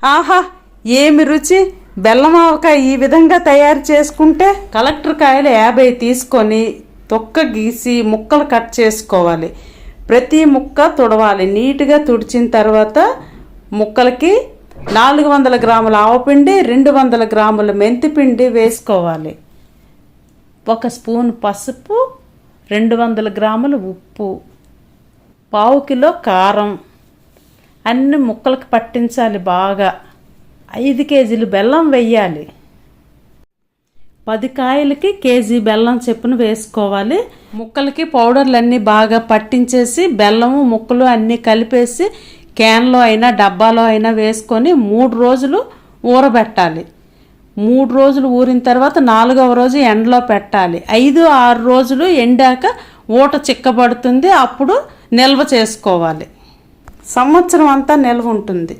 ఆహా, ఏమి రుచి! బెల్లం ఆవకాయ ఈ విధంగా తయారు చేసుకుంటే కలెక్టర్ కాయలు 50 తీసుకొని తొక్క గీసి ముక్కలు కట్ చేసుకోవాలి. ప్రతి ముక్క తుడవాలి. నీట్గా తుడిచిన తర్వాత ముక్కలకి 400 గ్రాముల ఆవపిండి, 200 గ్రాముల మెంతిపిండి వేసుకోవాలి. 1 స్పూన్ పసుపు, 200 గ్రాముల ఉప్పు, 1/2 కిలో కారం అన్ని ముక్కలకు పట్టించాలి బాగా. 5 కేజీలు బెల్లం వేయాలి. 10 కాయలకి కేజీ బెల్లం చెప్పును వేసుకోవాలి. ముక్కలకి పౌడర్లన్నీ బాగా పట్టించేసి బెల్లము ముక్కలు అన్నీ కలిపేసి క్యాన్లో అయినా డబ్బాలో అయినా వేసుకొని 3 రోజులు ఊరబెట్టాలి. 3 రోజులు ఊరిన తర్వాత 4వ రోజు ఎండలో పెట్టాలి. 5-6 రోజులు ఎండాక ఊట చిక్కబడుతుంది. అప్పుడు నిల్వ చేసుకోవాలి. సంవత్సరం అంతా నిల్వ ఉంటుంది.